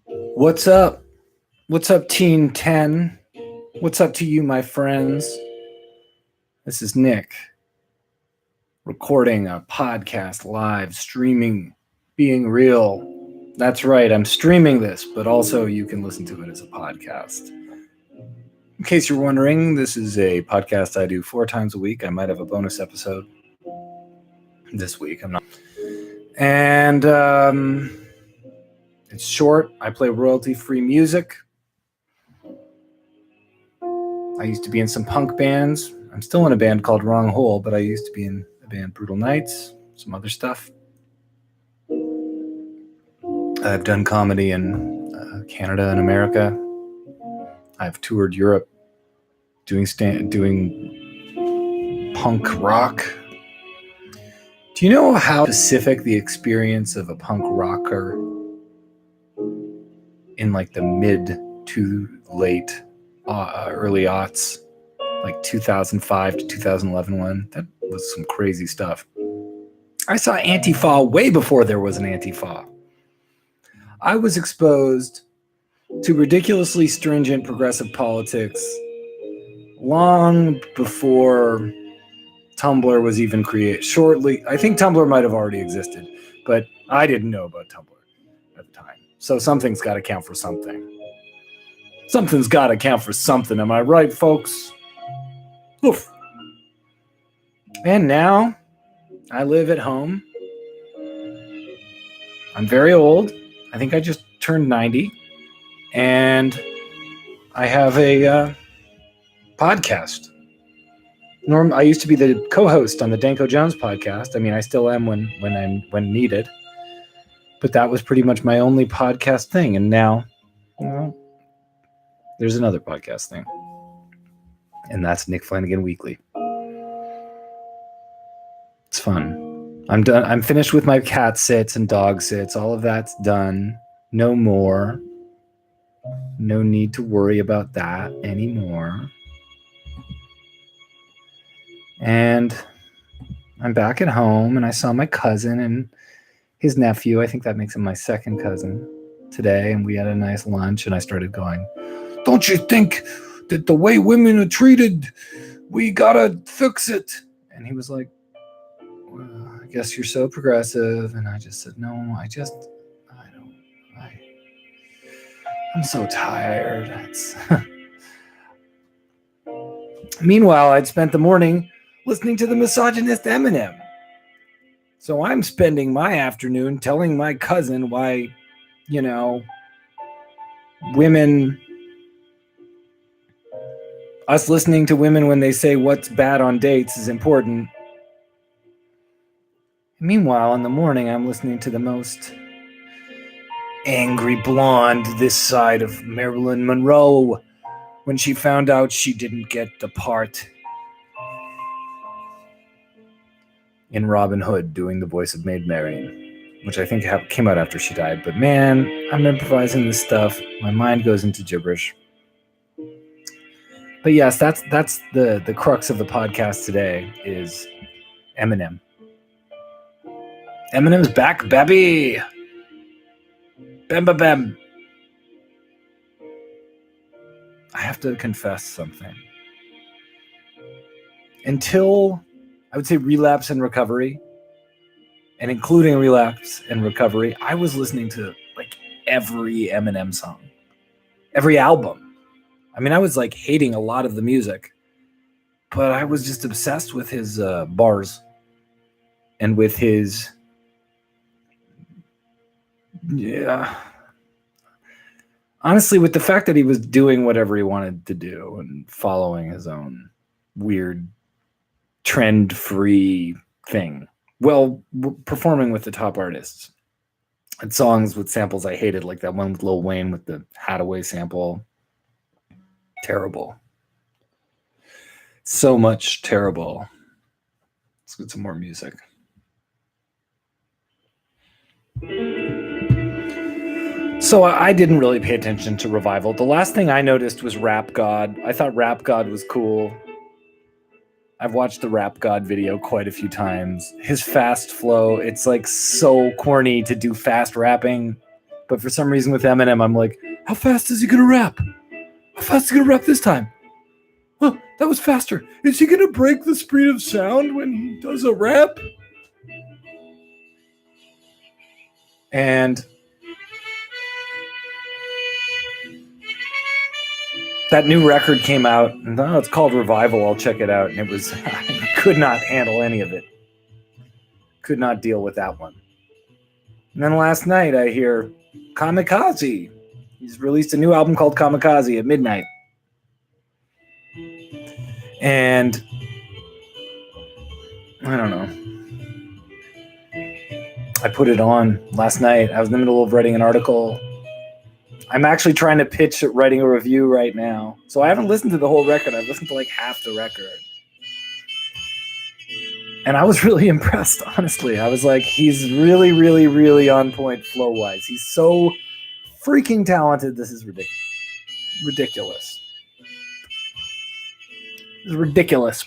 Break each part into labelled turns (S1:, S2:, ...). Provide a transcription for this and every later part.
S1: What's up? What's up, Teen 10? What's up to you, my friends? This is Nick, recording a podcast live, streaming, being real. That's right, I'm streaming this, but also you can listen to it as a podcast. In case you're wondering, this is a podcast I do 4 times a week. I might have a bonus episode this week. I'm not. And it's short. I play royalty-free music. I used to be in some punk bands. I'm still in a band called Wrong Hole, but I used to be in a band Brutal Nights, some other stuff. I've done comedy in Canada and America. I've toured Europe doing punk rock. Do you know how specific the experience of a punk rocker in like the mid to late early aughts, like 2005 to 2011 one? That was some crazy stuff. I saw Antifa way before there was an Antifa. I was exposed to ridiculously stringent progressive politics long before Tumblr was even created. Shortly, I think Tumblr might have already existed, but I didn't know about Tumblr at the time. So something's got to count for something. Something's got to count for something. Am I right, folks? Oof. And now I live at home. I'm very old. I think I just turned 90. And I have a podcast. I used to be the co-host on the Danko Jones podcast. I mean, I still am when needed. But that was pretty much my only podcast thing. And now, well, there's another podcast thing. And that's Nick Flanagan Weekly. It's fun. I'm done. I'm finished with my cat sits and dog sits. All of that's done. No more. No need to worry about that anymore. And I'm back at home, and I saw my cousin and his nephew. I think that makes him my second cousin today. And we had a nice lunch, and I started going, "Don't you think that the way women are treated, we gotta fix it?" And he was like, "Well, I guess you're so progressive." And I just said, "No, I'm so tired." Meanwhile, I'd spent the morning listening to the misogynist Eminem. So I'm spending my afternoon telling my cousin why, us listening to women when they say what's bad on dates is important. Meanwhile, in the morning, I'm listening to the most angry blonde this side of Marilyn Monroe when she found out she didn't get the part in Robin Hood doing the voice of Maid Marian, which I think came out after she died. But man, I'm improvising this stuff. My mind goes into gibberish. But yes, that's the crux of the podcast today is Eminem. Eminem's back, baby. Bam, bam, bam. I have to confess something. Until, I would say, Relapse and Recovery, and including Relapse and Recovery, I was listening to like every Eminem song, every album. I mean, I was like hating a lot of the music, but I was just obsessed with his bars and with his, honestly, with the fact that he was doing whatever he wanted to do and following his own weird trend-free thing. Well, performing with the top artists. And songs with samples I hated, like that one with Lil Wayne with the Hadaway sample. Terrible. So much terrible. Let's get some more music. So I didn't really pay attention to Revival. The last thing I noticed was Rap God. I thought Rap God was cool. I've watched the Rap God video quite a few times. His fast flow, it's like so corny to do fast rapping, But for some reason with Eminem, I'm like, how fast is he gonna rap? How fast is he gonna rap this time? Well, that was faster. Is he gonna break the speed of sound when he does a rap? And that new record came out, and it's called Revival. I'll check it out. And it was, I could not handle any of it. Could not deal with that one. And then last night I hear Kamikaze. He's released a new album called Kamikaze at midnight. And I don't know. I put it on last night. I was in the middle of writing an article. I'm actually trying to pitch at writing a review right now. So I haven't listened to the whole record. I've listened to like half the record. And I was really impressed, honestly. I was like, he's really, really, really on point flow-wise. He's so freaking talented. This is ridiculous. This is ridiculous.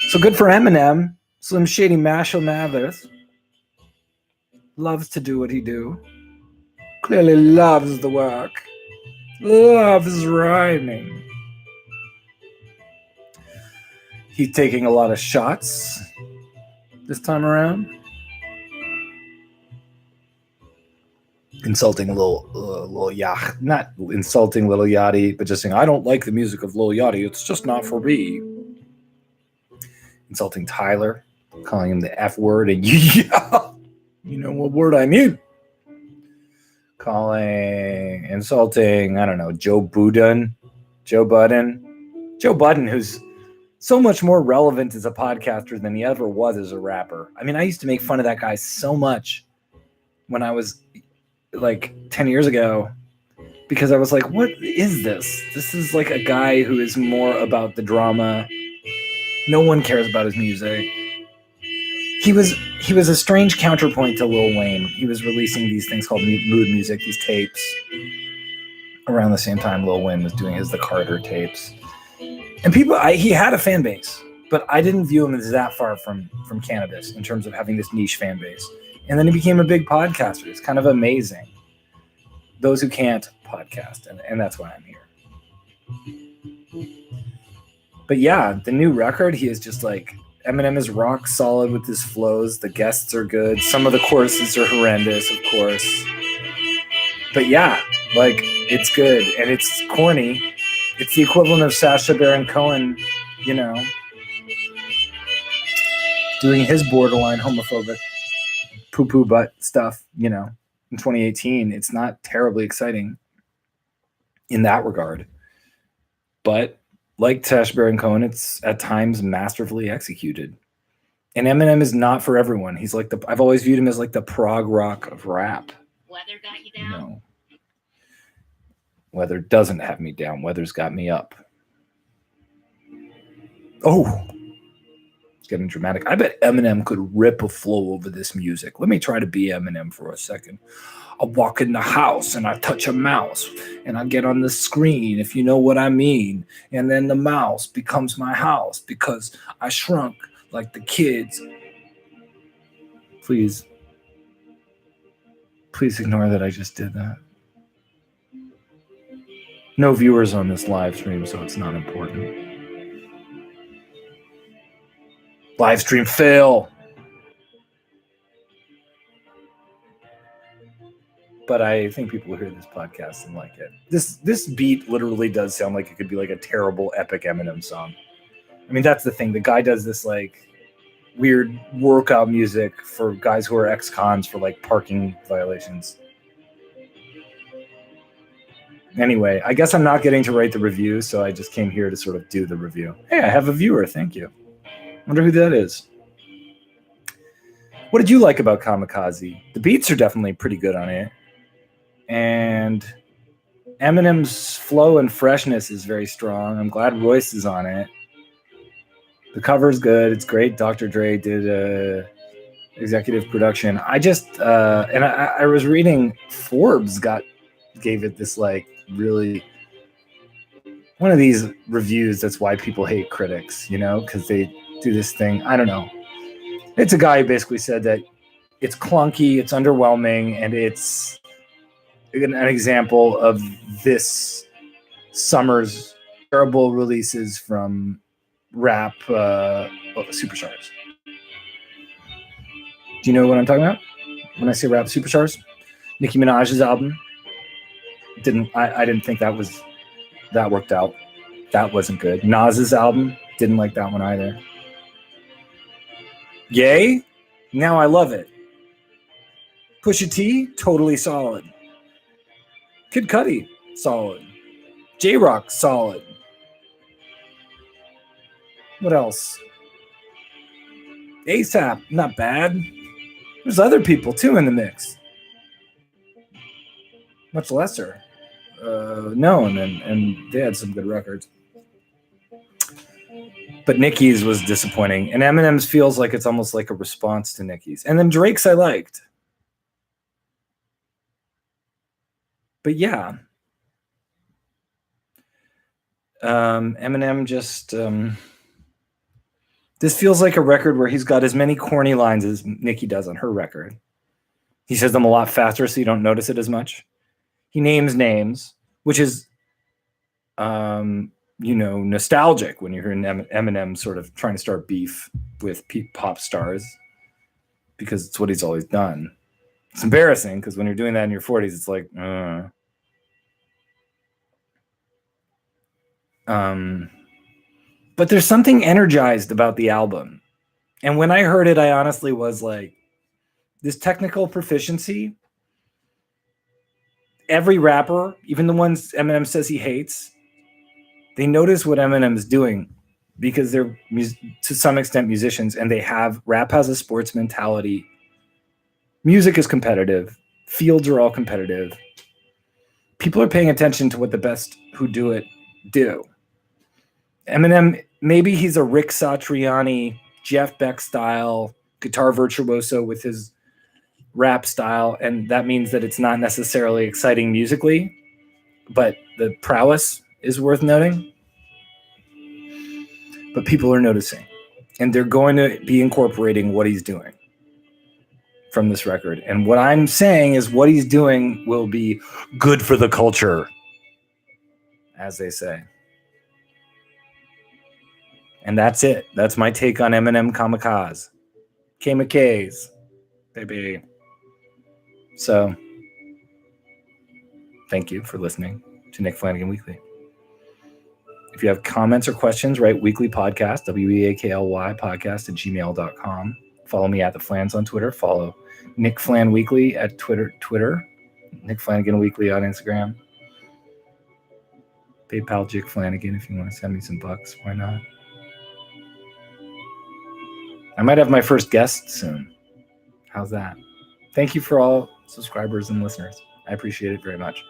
S1: So good for Eminem. Slim Shady Marshall Mathers loves to do what he do. Clearly loves the work. Loves rhyming. He's taking a lot of shots this time around. Insulting Lil Yachty. Not insulting Lil Yachty, but just saying, I don't like the music of Lil Yachty. It's just not for me. Insulting Tyler. Calling him the F word. And yeah, you know what word I mean. Insulting, I don't know, Joe Budden, who's so much more relevant as a podcaster than he ever was as a rapper. I mean, I used to make fun of that guy so much when I was like 10 years ago, because I was like, what is this? This is like a guy who is more about the drama. No one cares about his music. He was a strange counterpoint to Lil Wayne. He was releasing these things called mood music, these tapes, around the same time Lil Wayne was doing the Carter tapes. And he had a fan base, but I didn't view him as that far from cannabis in terms of having this niche fan base. And then he became a big podcaster. It's kind of amazing. Those who can't podcast, and that's why I'm here. But yeah, the new record, he is just like, Eminem is rock solid with his flows. The guests are good. Some of the choruses are horrendous, of course. But yeah, like, it's good. And it's corny. It's the equivalent of Sacha Baron Cohen, you know, doing his borderline homophobic poo-poo butt stuff, you know, in 2018. It's not terribly exciting in that regard. But like Sacha Baron Cohen, it's at times masterfully executed. And Eminem is not for everyone. He's like I've always viewed him as like the prog rock of rap. Weather got you down? No. Weather doesn't have me down. Weather's got me up. Oh, it's getting dramatic. I bet Eminem could rip a flow over this music. Let me try to be Eminem for a second. I walk in the house and I touch a mouse and I get on the screen, if you know what I mean. And then the mouse becomes my house because I shrunk like the kids. Please ignore that I just did that. No viewers on this live stream, so it's not important. Live stream fail. But I think people will hear this podcast and like it. This beat literally does sound like it could be like a terrible epic Eminem song. I mean, that's the thing. The guy does this like weird workout music for guys who are ex-cons for like parking violations. Anyway, I guess I'm not getting to write the review, so I just came here to sort of do the review. Hey, I have a viewer. Thank you. Wonder who that is. What did you like about Kamikaze? The beats are definitely pretty good on it. And Eminem's flow and freshness is very strong. I'm glad Royce is on it. The cover's good. It's great. Dr. Dre did executive production. I was reading Forbes gave it this like really one of these reviews. That's why people hate critics, you know, because they do this thing. I don't know. It's a guy who basically said that it's clunky, it's underwhelming, and it's an example of this summer's terrible releases from rap superstars. Do you know what I'm talking about when I say rap superstars? Nicki Minaj's album I didn't think that worked out. That wasn't good. Nas's album, didn't like that one either. Yay, now I love it. Pusha T, totally solid. Kid Cudi, solid. J-Rock, solid. What else? ASAP, not bad. There's other people too in the mix. Much lesser known, and they had some good records. But Nicki's was disappointing, and Eminem's feels like it's almost like a response to Nicki's. And then Drake's I liked. But yeah. Eminem just... this feels like a record where he's got as many corny lines as Nicki does on her record. He says them a lot faster so you don't notice it as much. He names names, which is, nostalgic when you're hearing Eminem sort of trying to start beef with pop stars because it's what he's always done. It's embarrassing because when you're doing that in your 40s, it's like, But there's something energized about the album. And when I heard it, I honestly was like, this technical proficiency, every rapper, even the ones Eminem says he hates, they notice what Eminem is doing because they're, to some extent, musicians, and rap has a sports mentality. Music is competitive. Fields are all competitive. People are paying attention to what the best who do it do. Eminem, maybe he's a Rick Satriani, Jeff Beck style guitar virtuoso with his rap style, and that means that it's not necessarily exciting musically, but the prowess is worth noting. But people are noticing, and they're going to be incorporating what he's doing from this record. And what I'm saying is what he's doing will be good for the culture, as they say. And that's it. That's my take on Eminem Kamikaze. Kamikaze, baby. So, thank you for listening to Nick Flanagan Weekly. If you have comments or questions, write weeklypodcast, WEAKLY podcast at gmail.com. Follow me at The Flans on Twitter. Follow Nick Flan Weekly at Twitter. Nick Flanagan Weekly on Instagram. PayPal Jick Flanagan if you want to send me some bucks. Why not? I might have my first guest soon. How's that? Thank you for all subscribers and listeners. I appreciate it very much.